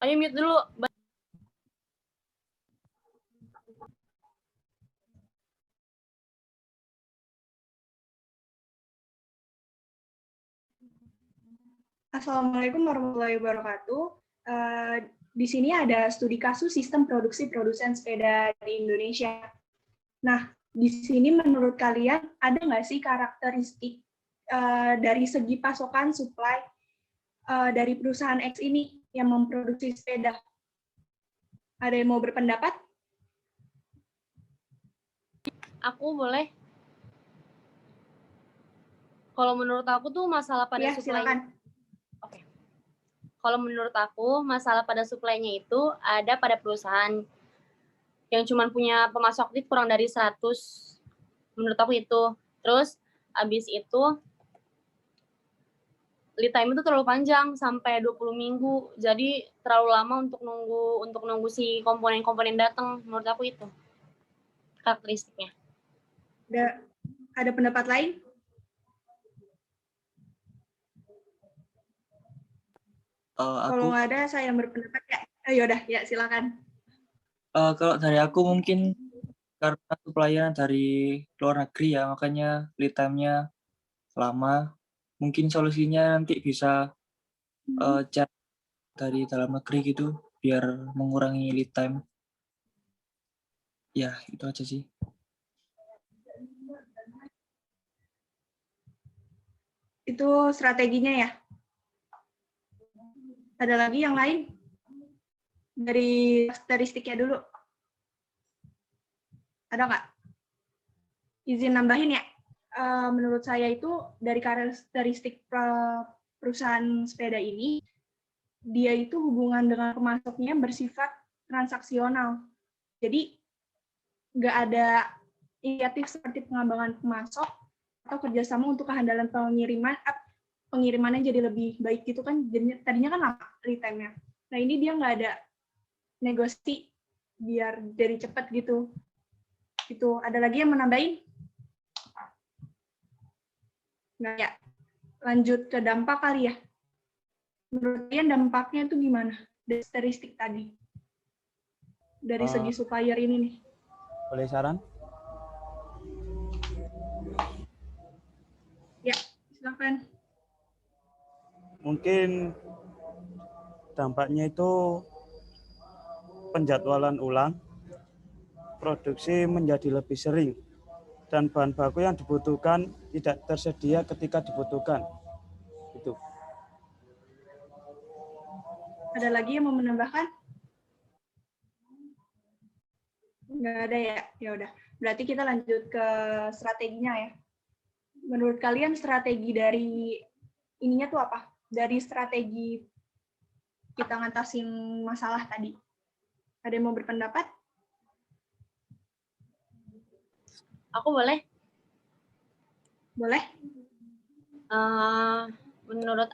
Ayo mute dulu. Assalamualaikum warahmatullahi wabarakatuh. Di sini ada studi kasus sistem produksi produsen sepeda di Indonesia. Nah, di sini menurut kalian ada nggak sih karakteristik dari segi pasokan supply dari perusahaan X ini yang memproduksi sepeda? Ada yang mau berpendapat? Aku boleh. Kalau menurut aku tuh masalah pada Ya, supply. silakan. Oke. Kalau menurut aku masalah pada supply-nya itu ada pada perusahaan yang cuma punya pemasok lead kurang dari 100. Menurut aku itu. Terus habis itu lead time itu terlalu panjang sampai 20 minggu. Jadi terlalu lama untuk nunggu si komponen-komponen datang. Menurut aku itu karakteristiknya. Ada pendapat lain? Kalau nggak ada, saya yang berpendapat ya. Yaudah, ya silakan. Kalau dari aku mungkin karena supplier dari luar negeri ya, makanya lead time-nya lama. Mungkin solusinya nanti bisa cari dari dalam negeri gitu, biar mengurangi lead time. Ya, itu aja sih. Itu strateginya ya? Ada lagi yang lain? Dari karakteristiknya dulu. Ada nggak? Izin nambahin ya. Menurut saya itu dari karakteristik perusahaan sepeda ini, dia itu hubungan dengan pemasoknya bersifat transaksional. Jadi nggak ada inisiatif seperti pengembangan pemasok atau kerjasama untuk kehandalan pengirimannya jadi lebih baik gitu kan. Jadinya, tadinya kan lama lead time-nya. Nah ini dia nggak ada negosiasi biar jadi cepat gitu. Itu ada lagi yang menambahin? Nggak ya. Lanjut ke dampak kali ya. Menurut kalian dampaknya itu gimana? Karakteristik tadi. Dari segi supplier ini nih. Boleh saran? Ya, silakan. Mungkin dampaknya itu penjadwalan ulang, produksi menjadi lebih sering, dan bahan baku yang dibutuhkan tidak tersedia ketika dibutuhkan. Itu. Ada lagi yang mau menambahkan? Nggak ada ya? Ya udah. Berarti kita lanjut ke strateginya ya. Menurut kalian strategi dari ininya tuh apa? Dari strategi kita ngatasin masalah tadi. Ada yang mau berpendapat? Aku boleh? Boleh? Menurut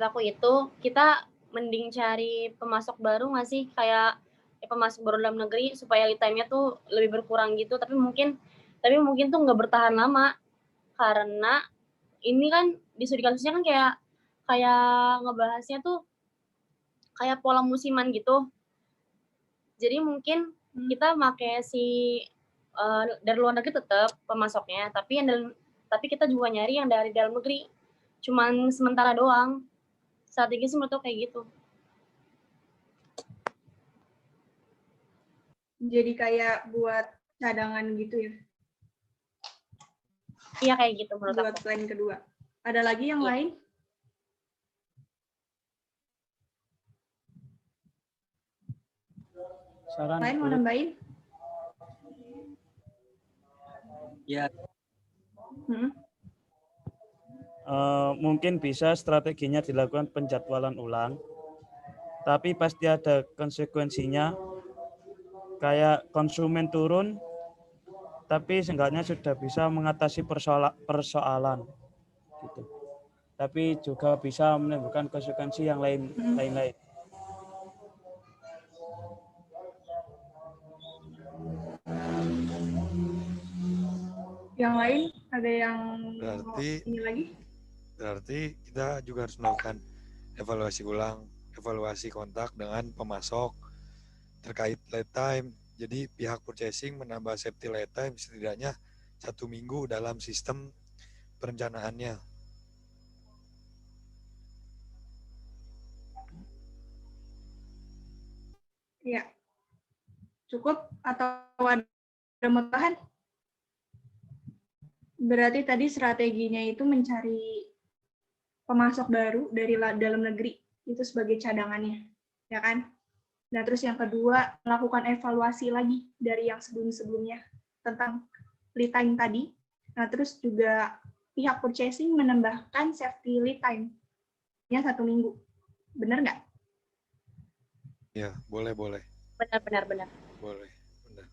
aku itu kita mending cari pemasok baru nggak sih, kayak pemasok baru dalam negeri supaya lead time-nya tuh lebih berkurang gitu. Tapi mungkin tuh nggak bertahan lama karena ini kan di studi kasusnya kan kayak ngebahasnya tuh kayak pola musiman gitu. Jadi mungkin kita pakai dari luar negeri tetap pemasoknya, tapi kita juga nyari yang dari dalam negeri. Cuman sementara doang. Strategi sih menurut aku kayak gitu. Jadi kayak buat cadangan gitu ya? Iya kayak gitu menurut buat aku. plan kedua. Ada lagi yang lain? Saran Lain mau nambahin? Ya. Mungkin bisa strateginya dilakukan penjadwalan ulang, tapi pasti ada konsekuensinya, kayak konsumen turun, tapi seenggaknya sudah bisa mengatasi persoalan gitu. Tapi juga bisa menimbulkan konsekuensi yang lain-lain. Yang lain ada yang berarti ini lagi? Berarti kita juga harus melakukan evaluasi ulang, evaluasi kontak dengan pemasok terkait lead time. Jadi pihak purchasing menambah safety lead time setidaknya 1 minggu dalam sistem perencanaannya. Ya, cukup atau ada mau tambahan? Berarti tadi strateginya itu mencari pemasok baru dari dalam negeri itu sebagai cadangannya, ya kan? Nah, terus yang kedua, melakukan evaluasi lagi dari yang sebelum-sebelumnya tentang lead time tadi. Nah, terus juga pihak purchasing menambahkan safety lead time-nya 1 minggu. Benar nggak? Ya, boleh. Benar. Boleh, benar.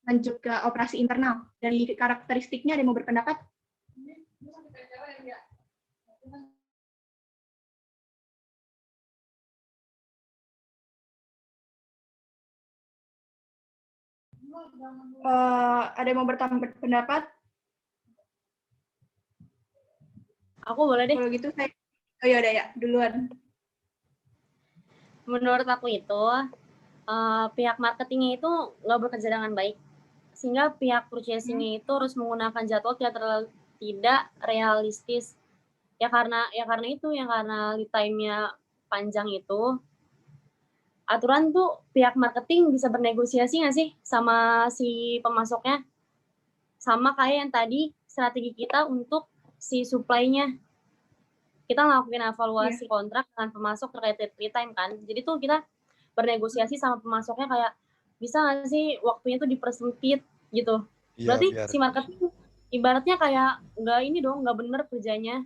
Lanjut ke operasi internal. Dari karakteristiknya ada yang mau berpendapat? Ada yang mau berpendapat? Aku boleh deh. Kalau gitu saya, oh ya udah ya, duluan. Menurut aku itu pihak marketingnya itu nggak bekerja dengan baik, sehingga pihak purchasingnya itu harus menggunakan jadwal tidak realistis. Ya karena lead time-nya panjang itu, aturan tuh pihak marketing bisa bernegosiasi nggak sih sama si pemasoknya? Sama kayak yang tadi strategi kita untuk si supply-nya. Kita ngelakuin evaluasi kontrak dengan pemasok terkait lead time kan. Jadi tuh kita bernegosiasi sama pemasoknya kayak bisa nggak sih waktunya tuh dipersempit gitu. Iya, Berarti biar si marketing ibaratnya kayak nggak bener kerjanya.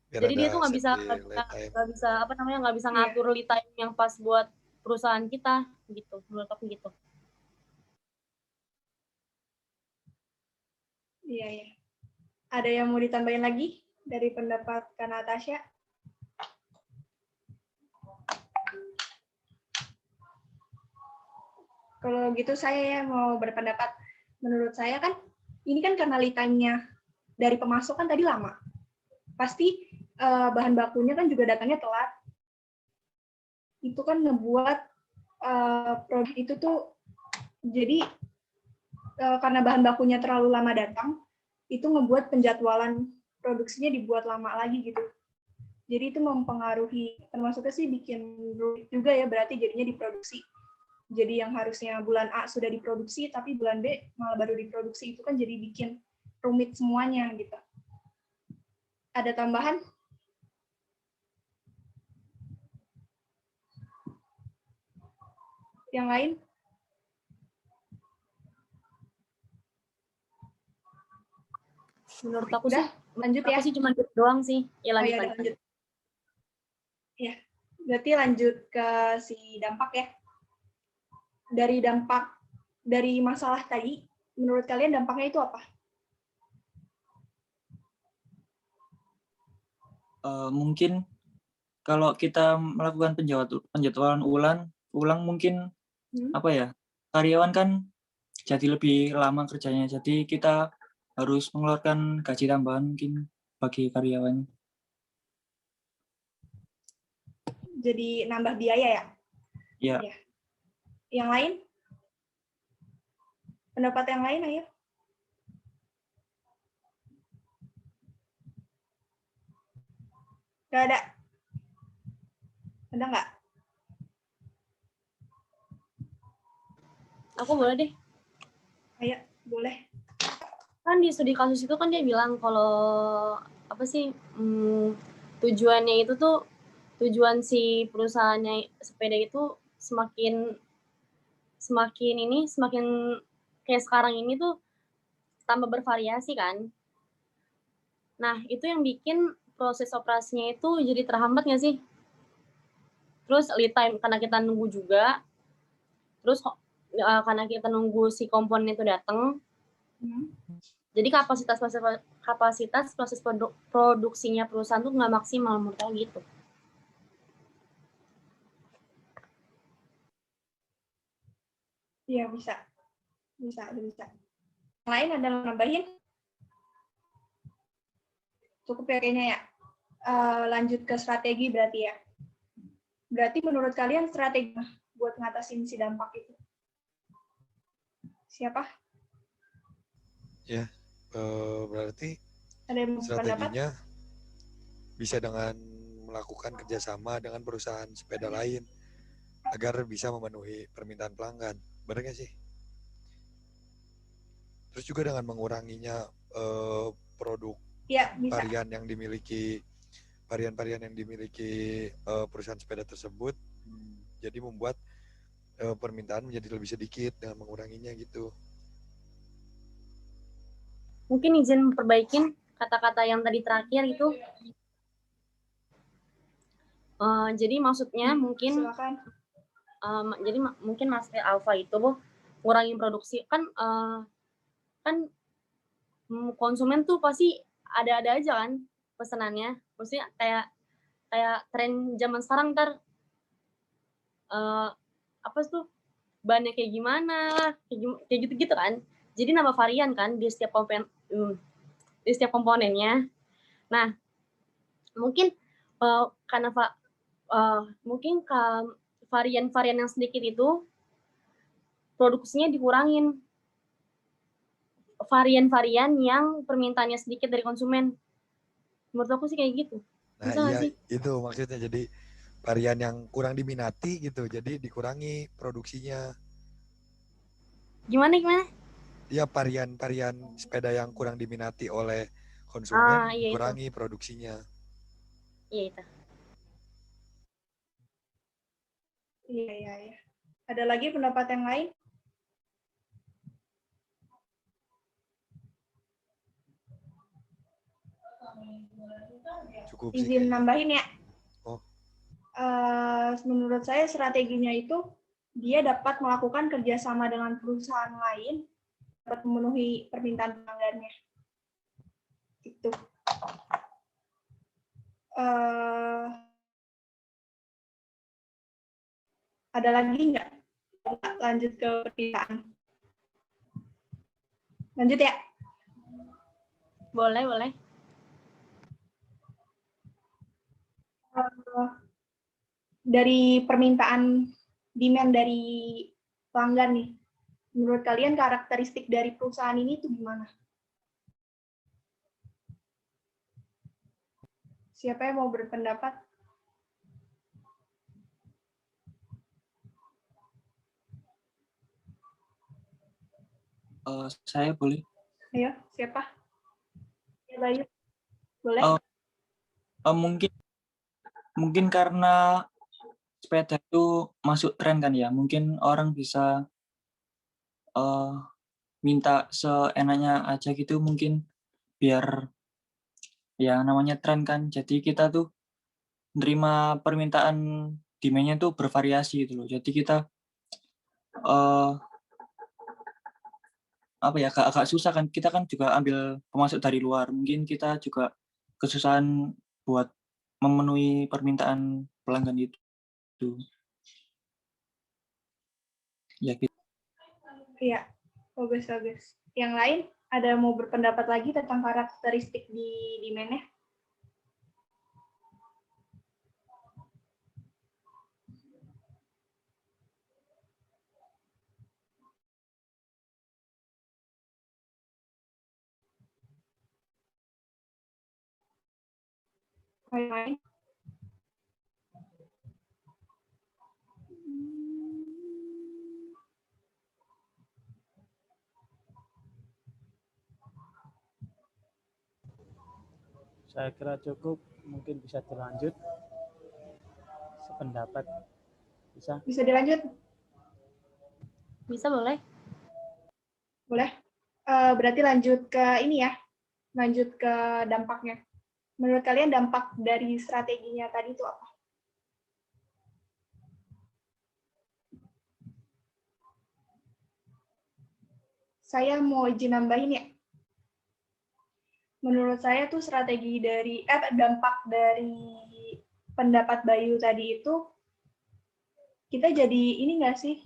Jadi dia ada tuh nggak bisa safety lead time. nggak bisa ngatur lead time yang pas buat perusahaan kita gitu. Menurut aku gitu. Iya. Ada yang mau ditambahin lagi dari pendapat Kak Natasha? Kalau gitu saya mau berpendapat, menurut saya kan ini kan karena lead time-nya dari pemasok kan tadi lama. Pasti bahan bakunya kan juga datangnya telat. Itu kan ngebuat produk itu tuh jadi karena bahan bakunya terlalu lama datang, itu ngebuat penjadwalan produksinya dibuat lama lagi gitu. Jadi itu mempengaruhi, termasuknya sih bikin rumit juga ya, berarti jadinya diproduksi. Jadi yang harusnya bulan A sudah diproduksi, tapi bulan B malah baru diproduksi, itu kan jadi bikin rumit semuanya gitu. Ada tambahan? Yang lain? Menurut aku Udah, lanjut ya. Aku sih cuma gitu doang sih. Ya Oh lanjut, ya, lanjut. Ya, berarti lanjut ke si dampak ya. Dari masalah tadi, menurut kalian dampaknya itu apa? Mungkin kalau kita melakukan penjadwalan ulang mungkin apa ya, karyawan kan jadi lebih lama kerjanya, jadi kita harus mengeluarkan gaji tambahan mungkin bagi karyawan. Jadi nambah biaya ya? Ya. Ya. Yang lain? Pendapat yang lain, ayo. Nggak ada? Ada nggak? Aku boleh deh. Ayo, boleh. Kan di studi kasus itu kan dia bilang kalau apa sih tujuannya itu tuh tujuan si perusahaannya sepeda itu semakin kayak sekarang ini tuh tambah bervariasi kan. Nah, itu yang bikin proses operasinya itu jadi terhambat nggak sih? Terus lead time karena kita nunggu juga. Terus karena kita nunggu si komponen itu datang. Jadi kapasitas proses produksinya perusahaan tuh nggak maksimal menurut aku gitu. Iya, bisa. Yang lain ada yang nambahin? Cukup ya kayaknya ya. Lanjut ke strategi berarti ya. Berarti menurut kalian strategi buat ngatasin si dampak itu? Siapa? Ya, berarti Ada yang pendapat? strateginya bisa dengan melakukan kerjasama dengan perusahaan sepeda lain agar bisa memenuhi permintaan pelanggan. Benar nggak sih? Terus juga dengan menguranginya produk Ya, bisa. varian yang dimiliki perusahaan sepeda tersebut, jadi membuat permintaan menjadi lebih sedikit dengan menguranginya gitu. Mungkin izin perbaikin kata-kata yang tadi terakhir itu. Jadi maksudnya mungkin Silakan. jadi mungkin Mas Alfa itu ngurangin produksi kan konsumen tuh pasti ada aja kan pesanannya. Maksudnya kayak tren zaman sekarang apa tuh bahannya kayak gimana, kayak gitu-gitu kan. Jadi nambah varian kan di setiap komponennya. Nah, mungkin karena mungkin varian-varian yang sedikit itu produksinya dikurangin. Varian-varian yang permintaannya sedikit dari konsumen. Menurut aku sih kayak gitu. Nah, Bisa nggak iya, sih? itu maksudnya. Jadi varian yang kurang diminati gitu, jadi dikurangi produksinya. Gimana? Ya, varian sepeda yang kurang diminati oleh konsumen Iya itu. dikurangi produksinya. Iya itu. Iya. Ada lagi pendapat yang lain? Cukup sih Izin kayaknya. nambahin ya. Oh. Menurut saya strateginya itu dia dapat melakukan kerjasama dengan perusahaan lain dapat memenuhi permintaan pelanggannya. Itu. Ada lagi nggak? Lanjut ke permintaan. Lanjut ya. Boleh. Dari permintaan demand dari pelanggan nih, menurut kalian karakteristik dari perusahaan ini itu gimana? Siapa yang mau berpendapat? Saya boleh. Ayo, siapa? Ya, Bayu. Boleh? Mungkin karena sepeda itu masuk tren kan ya. Mungkin orang bisa minta seenaknya aja gitu, mungkin biar ya namanya tren kan. Jadi kita tuh menerima permintaan demand-nya tuh bervariasi gitu loh. Jadi kita agak susah kan, kita kan juga ambil pemasok dari luar, mungkin kita juga kesusahan buat memenuhi permintaan pelanggan itu ya gitu. Iya, bagus. Yang lain ada mau berpendapat lagi tentang karakteristik di demand-nya? Lain? Saya kira cukup, mungkin bisa dilanjut. Sependapat. Bisa dilanjut? Bisa boleh. Boleh. Berarti lanjut ke ini ya, lanjut ke dampaknya. Menurut kalian dampak dari strateginya tadi itu apa? Saya mau izin nambahin ya. Menurut saya tuh strategi dari dampak dari pendapat Bayu tadi itu kita jadi ini nggak sih,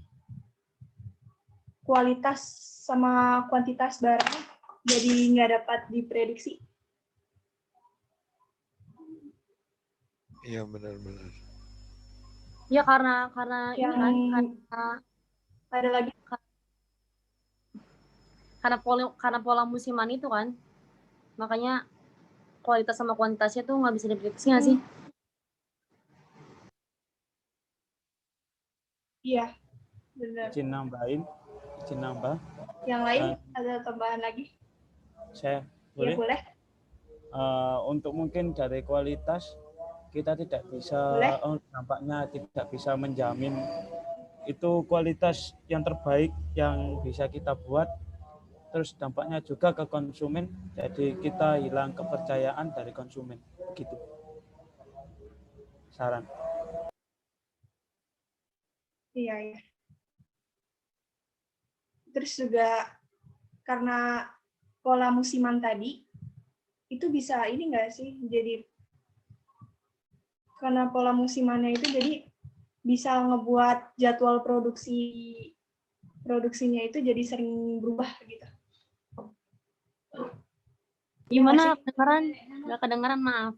kualitas sama kuantitas barang jadi nggak dapat diprediksi. Iya benar-benar. Ya karena ini Yang kan ada lagi karena pola musiman itu kan, makanya kualitas sama kuantitasnya tuh nggak bisa diprediksi nggak sih? iya, benar. Izin nambah. Yang lain ada tambahan lagi? Saya Iya, boleh? boleh. Untuk mungkin dari kualitas kita tidak bisa, Boleh. nampaknya tidak bisa menjamin itu kualitas yang terbaik yang bisa kita buat. Terus dampaknya juga ke konsumen, jadi kita hilang kepercayaan dari konsumen. Begitu. Saran. Iya, iya. Terus juga karena pola musiman tadi, itu bisa ini nggak sih? Jadi karena pola musimannya itu jadi bisa ngebuat jadwal produksinya itu jadi sering berubah gitu. Gimana kedengaran? Nggak kedengaran, maaf.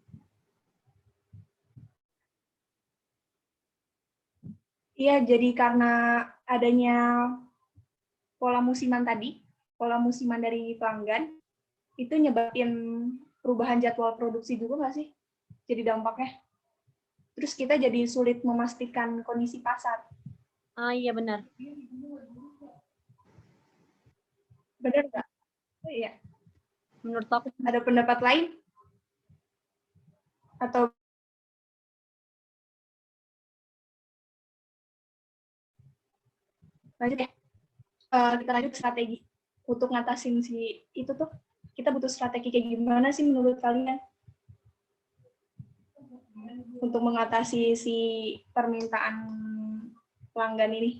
Iya, jadi karena adanya pola musiman tadi, pola musiman dari pelanggan, itu nyebabin perubahan jadwal produksi juga nggak sih? Jadi dampaknya. Terus kita jadi sulit memastikan kondisi pasar. Iya benar. Benar nggak? Iya. Menurut aku Ada pendapat lain? Atau lanjut ya? Kita lanjut strategi. Untuk ngatasin si itu tuh, kita butuh strategi kayak gimana sih menurut kalian? Untuk mengatasi si permintaan pelanggan ini.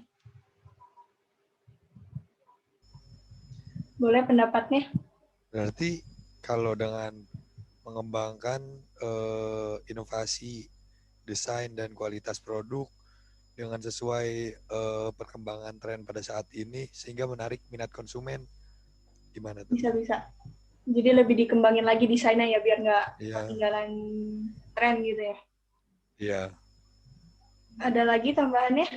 Boleh pendapatnya? Berarti kalau dengan mengembangkan inovasi, desain, dan kualitas produk dengan sesuai perkembangan tren pada saat ini sehingga menarik minat konsumen, gimana tuh? Bisa. Jadi lebih dikembangin lagi desainnya ya biar nggak Iya. ketinggalan tren gitu ya. Iya. Ada lagi tambahannya?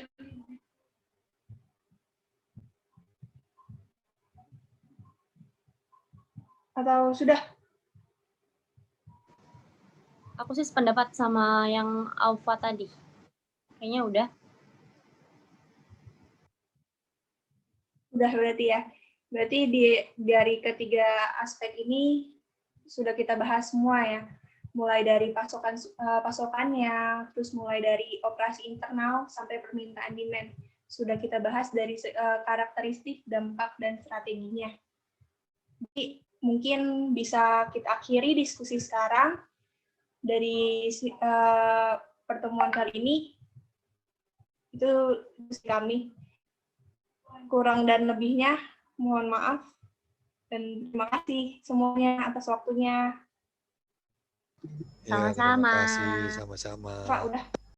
Atau sudah? aku sih sependapat sama yang Aufa tadi. Kayaknya udah. Udah berarti ya. Berarti dari ketiga aspek ini sudah kita bahas semua ya. Mulai dari pasokannya, terus mulai dari operasi internal sampai permintaan demand. Sudah kita bahas dari karakteristik, dampak, dan strateginya. Jadi mungkin bisa kita akhiri diskusi sekarang dari pertemuan kali ini. Itu diskusi kami. Kurang dan lebihnya mohon maaf dan terima kasih semuanya atas waktunya. Iya, Sama-sama. terima kasih, sama-sama. Pak, udah.